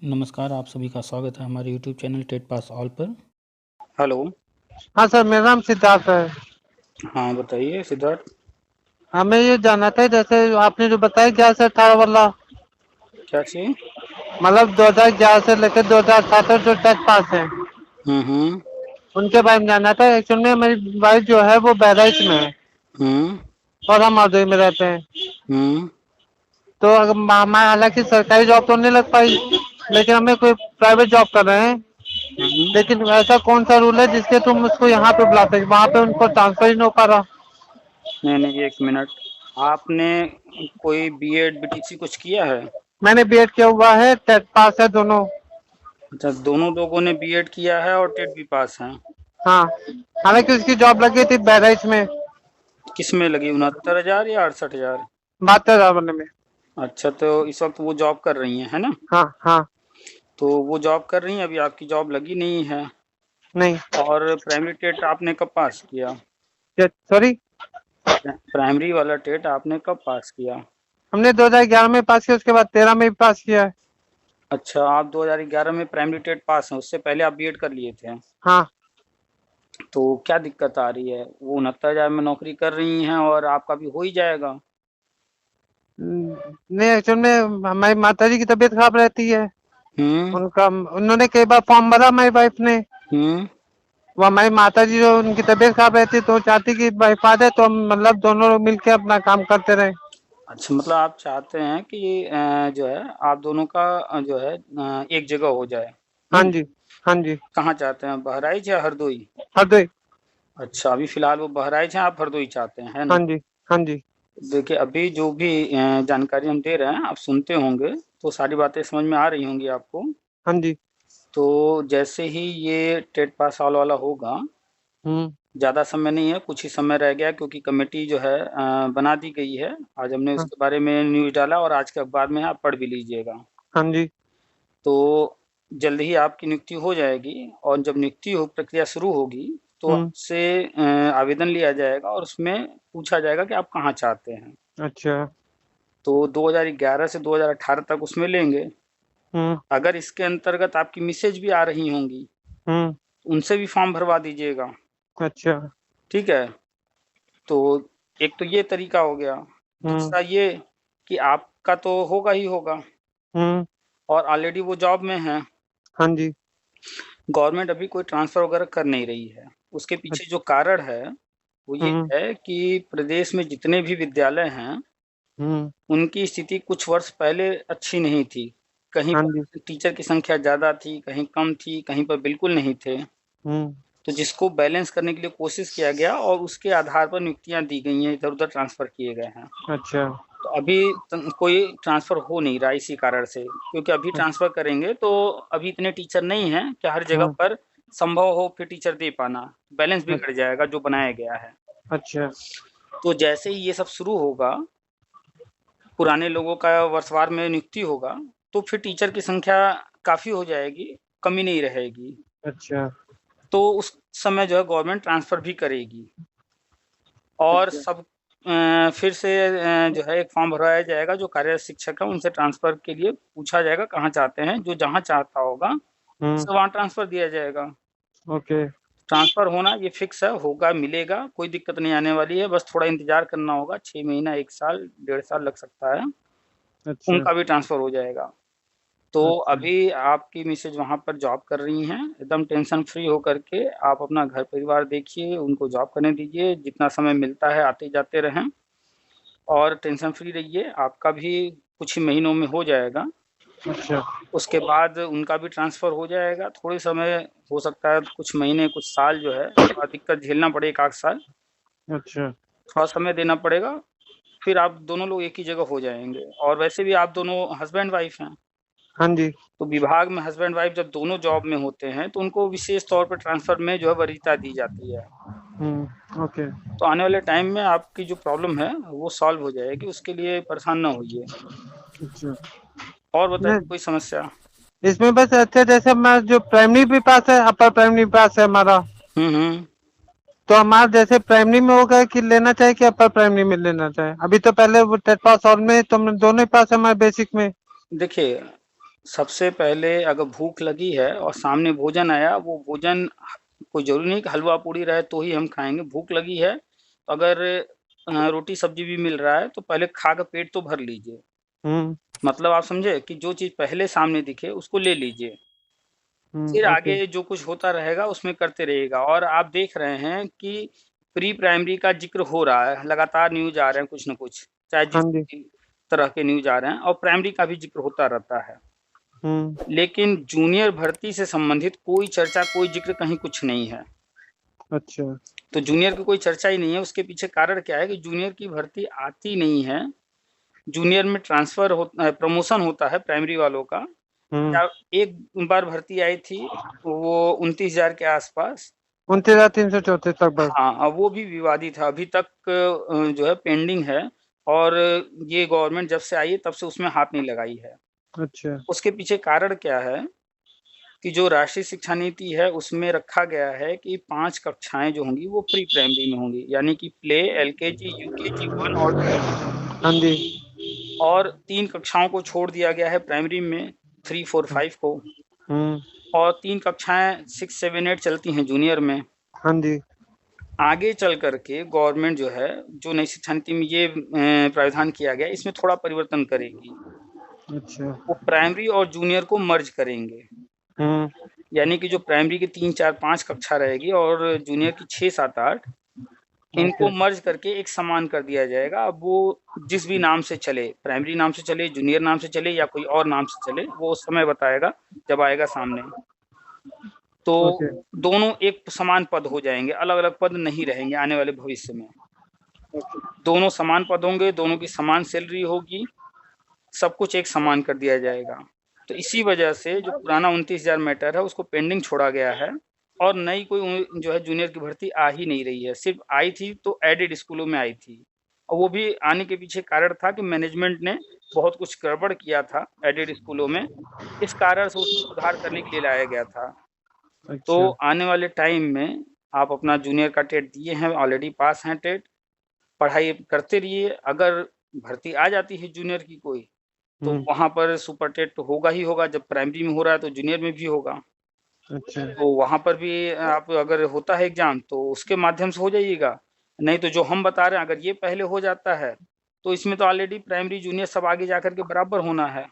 नमस्कार, आप सभी का स्वागत है हमारे YouTube channel TET pass all पर। हेलो। हाँ सर, मेरा नाम सिद्धार्थ है। हाँ, बताइए सिद्धार्थ। हमें ये जानना था, जैसे आपने जो बताया 11 से 18 वाला, क्या चाहिए? मतलब 2011 से लेकर 2007 तक जो टेट पास है, हम्म। उनके बारे में जानना था। एक्चुअल में मेरी वाइफ जो है वो बहराइच में है हम्म। और हम मदुरई में रहते हैं। हम्म। तो अगर हमारे हालांकि सरकारी जॉब तो नहीं लग पाई, लेकिन हमें कोई प्राइवेट जॉब कर रहे हैं। हम्म। लेकिन ऐसा कौन सा रूल है जिसके तुम उसको यहाँ पे बुलाते, वहाँ पे उनको ट्रांसफर ही नहीं हो पा रहा। नहीं नहीं, एक मिनट। आपने कोई बीएड बीटीसी कुछ किया है? मैंने बीएड किया हुआ है, टेट पास है दोनों। अच्छा, दोनों लोगों ने बीएड किया है और टेट भी पास हैं। हाँ, हालांकि उसकी जॉब लगी थी बहराइच में। किस में लगी, 69,000 या 68,000? 72,000 बनने में। अच्छा, तो इस वक्त वो जॉब कर रही हैं, है ना? हाँ हाँ। तो वो जॉब कर रही हैं, अभी आपकी जॉब लगी नहीं है। नहीं। और प्राइमरी टेट आपने कब पास किया? सॉरी। प्राइमरी वाला टेट आपने कब पास किया? हमने 2011 में पास किया, उसके बाद 13 में भी पास किया है। अच्छा, आप 2011 में प्राइमरी टेट पास हैं, उससे पहले आप बीएड कर लिए थे। हाँ। तो क्या दिक्कत आ रही है? वो 69,000 में नौकरी कर रही हैं और आपका भी हो ही जाएगा। नहीं, एक्चुअल में हमारी माता जी की तबीयत खराब रहती है। हम्म। उनका उन्होंने कई बार फॉर्म भरा हमारी वाइफ ने। हम्म। वो हमारी माता जी जो उनकी तबीयत खराब रहती है, तो वो चाहती कि वाइफ आ जाए तो हम मतलब दोनों लोग मिलके अपना काम करते रहे। अच्छा, मतलब आप चाहते हैं कि जो है आप दोनों का जो है एक जगह हो जाए। हाँ हम्म। जी। हाँ जी। कहाँ चाहते हैं, बहराइच या हरदोई? हरदोई। अच्छा, अभी फिलहाल वो बहराइच हैं, आप हरदोई चाहते हैं, है हाँ ना? जी। हाँ जी। देखिए, अभी जो भी जानकारी हम दे रहे हैं आप सुनते होंगे, तो सारी बातें समझ में आ रही होंगी आपको। हाँ जी। तो जैसे ही ये टेट पास साल वाला होगा, हम्म। ज़्यादा समय नहीं है, कुछ ही समय रह गया, क्योंकि कमेटी जो है बना दी गई है। आज हमने हाँ। उसके बारे में न्यूज़ डाला और आज के अखबार में आप पढ़ भी लीजिएगा। हाँ जी। तो जल्द ही आपकी नियुक्ति हो जाएगी, और जब नियुक्ति हो प्रक्रिया शुरू होगी, तो हम्म। आपसे आवेदन लिया जाएगा और उसमें पूछा जाएगा कि आप कहाँ चाहते हैं। अच्छा। तो 2011 से 2018 तक उसमें लेंगे। हम्म। अगर इसके अंतर्गत आपकी मिसेज भी आ रही होंगी, हम्म। उनसे भी फॉर्म भरवा दीजिएगा। अच्छा। ठीक है? तो एक तो ये तरीका हो गया। हम्म। दूसरा ये कि आपका तो होगा ही होगा, हम्म। और ऑलरेडी वो जॉब में हैं। हाँ जी। गवर्नमेंट अभी कोई ट्रांसफ़र वगैरह कर नहीं रही है। उसके पीछे जो कारण है, वो ये हम्म। है कि प्रदेश में जितने भी विद्यालय हैं, हम्म। उनकी स्थिति कुछ वर्ष पहले अच्छी नहीं थी। कहीं हाँ जी। पर टीचर की संख्या ज़्यादा थी, कहीं कम थी, कहीं पर बिल्कुल नहीं थे। हम्म। तो जिसको बैलेंस करने के लिए कोशिश किया गया और उसके आधार पर नियुक्तियाँ दी गई हैं, इधर-उधर ट्रांसफ़र किए गए हैं। अच्छा। तो अभी कोई ट्रांसफ़र हो नहीं रहा इसी कारण से, क्योंकि अभी ट्रांसफ़र करेंगे तो अभी इतने टीचर नहीं हैं कि हर जगह हाँ। पर संभव हो फिर टीचर दे पाना। बैलेंस अ- बिगड़ जाएगा जो बनाया गया है। अच्छा। तो जैसे ही ये सब शुरू होगा, पुराने लोगों का वर्षवार में नियुक्ति होगा, तो फिर टीचर की संख्या काफ़ी हो जाएगी, कमी नहीं रहेगी। अच्छा। तो उस समय जो है गवर्नमेंट ट्रांसफ़र भी करेगी। और अच्छा। सब फिर से जो है एक फॉर्म भरवाया जाएगा, जो कार्यरत शिक्षक है उनसे ट्रांसफ़र के लिए पूछा जाएगा कहाँ चाहते हैं, जो जहाँ चाहता होगा हम्म। उसे वहाँ ट्रांसफ़र दिया जाएगा। ओके। ट्रांसफ़र होना ये फ़िक्स है, होगा, मिलेगा, कोई दिक्कत नहीं आने वाली है, बस थोड़ा इंतज़ार करना होगा, 6 महीना, 1 साल, 1.5 साल लग सकता है, अच्छा। उनका भी ट्रांसफ़र हो जाएगा। तो अच्छा। अभी आपकी मिसेज़ वहाँ पर जॉब कर रही हैं, एकदम टेंशन फ्री होकर के आप अपना घर-परिवार देखिए, उनको जॉब करने दीजिए, जितना समय मिलता है आते-जाते रहें। और टेंशन फ्री रहिए, आपका भी कुछ ही महीनों में हो जाएगा। अच्छा। उसके बाद उनका भी ट्रांसफ़र हो जाएगा, थोड़े समय हो सकता है, कुछ महीने, कुछ साल जो है थोड़ा दिक्कत झेलना पड़े 1 आध साल, अच्छा। थोड़ा समय देना पड़ेगा, फिर आप दोनों लोग एक ही जगह हो जाएँगे। और वैसे भी आप दोनों हस्बैंड-वाइफ हैं, हाँ जी। तो विभाग में हस्बैंड-वाइफ जब दोनों जॉब में होते हैं, तो उनको विशेष तौर पे ट्रांसफ़र में जो है वरीयता दी जाती है। ओके। तो आने वाले टाइम में आपकी जो प्रॉब्लम है, वो सॉल्व हो जाएगी, उसके लिए परेशान ना होइए। अच्छा। और बताइए, नहीं, कोई समस्या? इसमें बस अच्छा, जैसे मैं जो प्राइमरी भी पास है, अपर प्राइमरी पास है हमारा, हुँ, हुँ। तो हमारा जैसे प्राइमरी में होगा कि लेना चाहे कि अपर प्राइमरी में लेना चाहे। अभी तो पहले वो टेट पास और में तो हम दोनों ही पास है हमारे बेसिक में। देखिए, सबसे पहले अगर भूख लगी है और सामने भोजन आया, वो भोजन कोई ज़रूरी नहीं कि हलवा-पूड़ी रहे तो ही हम खाएँगे। भूख लगी है, तो अगर रोटी-सब्ज़ी भी मिल रहा है, तो पहले खा के पेट तो भर लीजिए। हम्म। मतलब आप समझे कि जो चीज़ पहले सामने दिखे उसको ले लीजिए। फिर ओके। आगे जो कुछ होता रहेगा उसमें करते रहिएगा। और आप देख रहे हैं कि प्री प्राइमरी का ज़िक्र हो रहा है, लगातार न्यूज़ आ रहे हैं कुछ न कुछ, चाहे हाँ जिस जी। भी तरह के न्यूज़ आ रहे हैं, और प्राइमरी का भी ज़िक्र होता रहता है। हम्म। लेकिन जूनियर भर्ती से संबंधित कोई चर्चा, कोई ज़िक्र कहीं कुछ नहीं है। अच्छा। तो जूनियर की कोई चर्चा ही नहीं है। उसके पीछे कारण क्या है कि जूनियर की भर्ती आती नहीं है। जूनियर में प्रमोशन होता है प्राइमरी वालों का। हम्म। या एक बार भर्ती आई थी, वो 29,000 के आसपास। 29,334 लगभग। हाँ, वो भी विवादित है, अभी तक जो है पेंडिंग है। और ये गवर्नमेंट जब से आई है तब से उसमें हाथ नहीं लगाई है। अच्छा। उसके पीछे कारण क्या है कि जो राष्ट्रीय शिक्षा नीति है उसमें रखा गया है कि 5 कक्षाएँ जो होंगी वो प्री प्राइमरी में होंगी, यानी कि प्ले, एलकेजी, यूकेजी 1 और 2। हाँ जी। और 3 कक्षाओं को छोड़ दिया गया है प्राइमरी में, 3, 4, 5 को। हम्म। और 3 कक्षाएँ 6, 7, 8 चलती हैं जूनियर में। हाँ जी। आगे चल कर के गवर्नमेंट जो है, जो नई शिक्षा नीति में ये प्रावधान किया गया है, इसमें थोड़ा परिवर्तन करेगी। अच्छा। वो प्राइमरी और जूनियर को मर्ज करेंगे। हम्म। यानी कि जो प्राइमरी की 3, 4, 5 कक्षा रहेगी और जूनियर की 6, 7, 8, ओके। इनको मर्ज करके एक समान कर दिया जाएगा। अब वो जिस भी नाम से चले, प्राइमरी नाम से चले, जूनियर नाम से चले या कोई और नाम से चले, वो उस समय बताएगा जब आएगा सामने। तो ओके। दोनों एक समान पद हो जाएँगे, अलग-अलग पद नहीं रहेंगे आने वाले भविष्य में। दोनों समान पद होंगे, दोनों की समान सैलरी होगी, सब कुछ एक समान कर दिया जाएगा। तो इसी वजह से जो पुराना 29,000 मैटर है उसको पेंडिंग छोड़ा गया है। और नई कोई जो है जूनियर की भर्ती आ ही नहीं रही है। सिर्फ़ आई थी तो एडेड स्कूलों में आई थी। और वो भी आने के पीछे कारण था कि मैनेजमेंट ने बहुत कुछ गड़बड़ किया था एडेड स्कूलों में। इस कारण से उसमें सुधार करने के लिए लाया गया था। तो अच्छा। आने वाले टाइम में आप अपना जूनियर का टेट दिए हैं, ऑलरेडी पास हैं टेट, पढ़ाई करते रहिए। अगर भर्ती आ जाती है जूनियर की कोई, तो हम्म। वहाँ पर सुपर टेट तो होगा ही होगा। जब प्राइमरी में हो रहा है तो जूनियर में भी होगा। अच्छा। तो वहाँ पर भी आप अगर होता है एग्ज़ाम तो उसके माध्यम से हो जाइएगा। नहीं तो जो हम बता रहे हैं अगर ये पहले हो जाता है, तो इसमें तो ऑलरेडी प्राइमरी जूनियर सब आगे जाकर के बराबर होना है।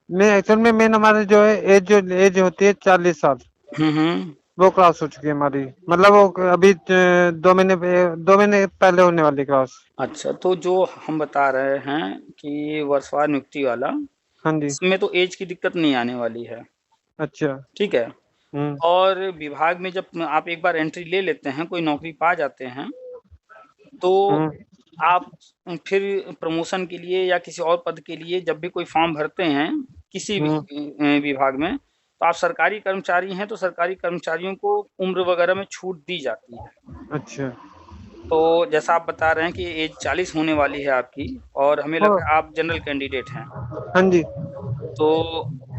नहीं, एक्चुअल में मेन हमारे जो है एज होती है 40 साल। हुँ। वो क्रॉस हो चुकी है हमारी। मतलब वो अभी 2 महीने पहले होने वाली क्रॉस। अच्छा, तो जो हम बता रहे हैं कि वर्षवार नियुक्ति वाला, हाँ जी। इसमें तो ऐज की दिक्कत नहीं आने वाली है, अच्छा। ठीक है? हम्म। और विभाग में जब आप एक बार एंट्री ले लेते हैं, कोई नौकरी पा जाते हैं, तो हम्म। आप फिर प्रमोशन के लिए या किसी और पद के लिए जब भी कोई फॉर्म भरते हैं, किसी भी हम्म। विभाग में, तो आप सरकारी कर्मचारी हैं, तो सरकारी कर्मचारियों को उम्र वगैरह में छूट दी जाती है। अच्छा। तो जैसा आप बता रहे हैं कि एज 40 होने वाली है आपकी और हमें ओ। लग रहा है आप जनरल कैंडिडेट हैं। हाँ जी। तो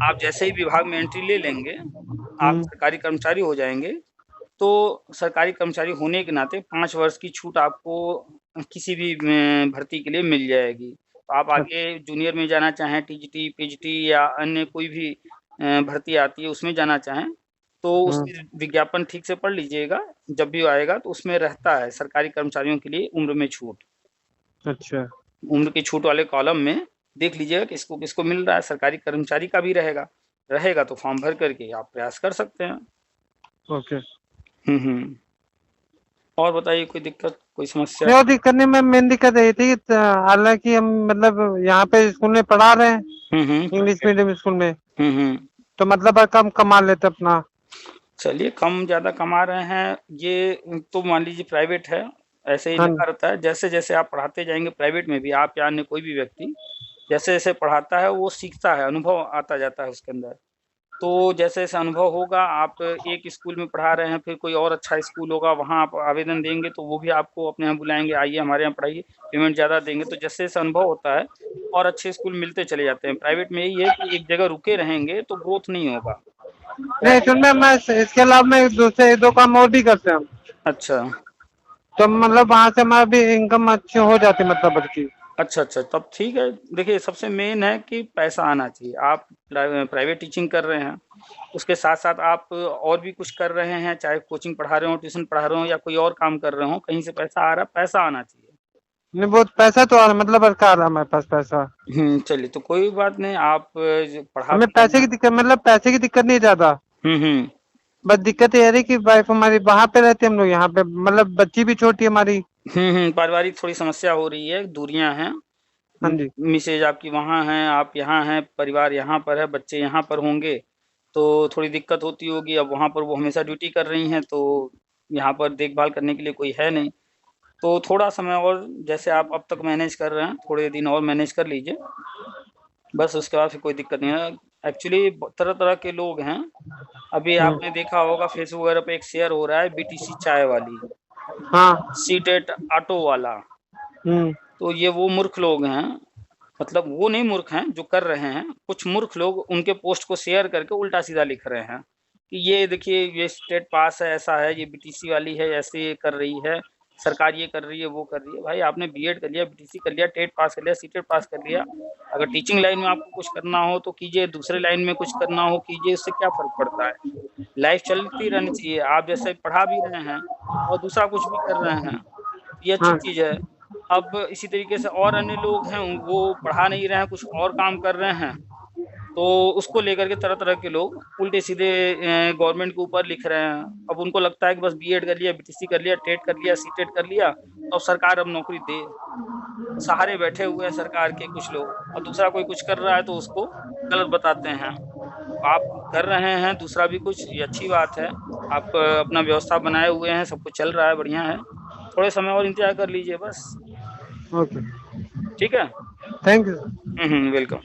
आप जैसे ही विभाग में एंट्री ले लेंगे, आप हम्म। सरकारी कर्मचारी हो जाएँगे। तो सरकारी कर्मचारी होने के नाते 5 वर्ष की छूट आपको किसी भी भर्ती के लिए मिल जाएगी। तो आप आगे अच्छा। जूनियर में जाना चाहें, टीजीटी, पीजीटी या अन्य कोई भी भर्ती आती है उसमें जाना चाहें, तो हम्म। उसकी विज्ञापन ठीक से पढ़ लीजिएगा। जब भी आएगा तो उसमें रहता है सरकारी कर्मचारियों के लिए उम्र में छूट। अच्छा। उम्र की छूट वाले कॉलम में देख लीजिएगा किसको-किसको मिल रहा है, सरकारी कर्मचारी का भी रहेगा। रहेगा तो फॉर्म भर कर के आप प्रयास कर सकते हैं। ओके। हुँ। और बताइए कोई दिक्कत, कोई समस्या? नहीं, और दिक्कत नहीं मैम, मेन दिक्कत यही थी कि हालांकि हम मतलब यहाँ पे स्कूल में पढ़ा रहे हैं, हुँ। इंग्लिश मीडियम स्कूल में, हुँ। तो मतलब कम कमा लेते अपना। चलिए कम-ज़्यादा कमा रहे हैं, ये तो मान लीजिए प्राइवेट है, ऐसे ही हाँ। लगा रहता है। जैसे-जैसे आप पढ़ाते जाएँगे प्राइवेट में भी, आप या अन्य कोई भी व्यक्ति, जैसे-जैसे पढ़ाता है वो सीखता है, अनुभव आता जाता है उसके अंदर। तो जैसे-जैसे अनुभव होगा, आप एक स्कूल में पढ़ा रहे हैं, फिर कोई और अच्छा स्कूल होगा, वहाँ आप आवेदन देंगे तो वो भी आपको अपने यहाँ बुलाएँगे, आइए हमारे यहाँ पढ़ाइए, पेमेंट ज़्यादा देंगे। तो जैसे-जैसे अनुभव होता है और अच्छे स्कूल मिलते चले जाते हैं। प्राइवेट में यही है कि एक जगह रुके रहेंगे तो ग्रोथ नहीं होगा। नहीं, एक्चुअल में मैं इसके अलावा मैं दूसरे 2 काम और भी करते हैं हम। अच्छा। तो मतलब वहां से हमारी भी इनकम अच्छी हो जाती मतलब बल्कि। अच्छा, अच्छा, तब ठीक है। देखिए, सबसे मेन है कि पैसा आना चाहिए। आप प्राइवेट टीचिंग कर रहे हैं, उसके साथ-साथ आप और भी कुछ कर रहे हैं, चाहे कोचिंग पढ़ा रहे हों, ट्यूशन पढ़ा रहे हों या कोई और काम कर रहे हों, कहीं से पैसा आ रहा है, पैसा आना चाहिए। नहीं, बहुत पैसा तो आ रहा, मतलब हल्का आ रहा हमारे पास पैसा। चलिए तो कोई बात नहीं, आप ज पढ़ा हमें भी रहे पैसे की हैं। दिक्कत, मतलब पैसे की दिक्कत नहीं ज़्यादा। हुँ। बस दिक्कत ये आ रही कि वाइफ हमारी वहाँ पे रहती है, हम लोग यहाँ पे, मतलब बच्ची भी छोटी है हमारी। पारिवारिक थोड़ी समस्या हो रही है, दूरियाँ हैं। हाँ जी। मिसेज़ आपकी वहाँ हैं, आप यहाँ हैं, परिवार यहाँ पर है, बच्चे यहाँ पर होंगे, तो थोड़ी दिक्कत होती होगी। अब वहाँ पर वो हमेशा ड्यूटी कर रही हैं, तो यहाँ पर देखभाल करने के लिए कोई है नहीं। तो थोड़ा समय और जैसे आप अब तक मैनेज कर रहे हैं, थोड़े दिन और मैनेज कर लीजिए, बस उसके बाद फिर कोई दिक्कत नहीं है। एक्चुअली तरह-तरह के लोग हैं। अभी हम्म। आपने देखा होगा फेसबुक वगैरह पे एक शेयर हो रहा है बीटीसी चाय वाली, हाँ। सीटेट ऑटो वाला। हम्म। तो ये वो मूर्ख लोग हैं, मतलब वो नहीं मूर्ख हैं जो कर रहे हैं, कुछ मूर्ख लोग उनके पोस्ट को शेयर करके उल्टा-सीधा लिख रहे हैं कि ये देखिए ये स्टेट पास है, ऐसा है, ये बीटीसी वाली है, ऐसे ये कर रही है, सरकार ये कर रही है, वो कर रही है। भाई आपने बीएड कर लिया, बीटीसी कर लिया, टेट पास कर लिया, सीटेट पास कर लिया। अगर टीचिंग लाइन में आपको कुछ करना हो तो कीजिए, दूसरे लाइन में कुछ करना हो कीजिए, उससे क्या फ़र्क पड़ता है? लाइफ़ चलती रहनी चाहिए। आप जैसे पढ़ा भी रहे हैं और दूसरा कुछ भी कर रहे हैं, ये अच्छी हाँ। चीज़ है। अब इसी तरीके से और अन्य लोग हैं, वो पढ़ा नहीं रहे हैं, कुछ और काम कर रहे हैं, तो उसको लेकर के तरह-तरह के लोग उल्टे-सीधे गवर्नमेंट के ऊपर लिख रहे हैं। अब उनको लगता है कि बस बीएड कर लिया, बीटीसी कर लिया, टेट कर लिया, सीटेट कर लिया, तो अब सरकार अब नौकरी दे। सहारे बैठे हुए हैं सरकार के कुछ लोग और दूसरा कोई कुछ कर रहा है तो उसको गलत बताते हैं। आप कर रहे हैं दूसरा भी कुछ, ये अच्छी बात है। आप अपना व्यवस्था बनाए हुए हैं, सब कुछ चल रहा है, बढ़िया है। थोड़े समय और इंतज़ार कर लीजिए बस, ओके। ठीक है? Thank you. वेलकम।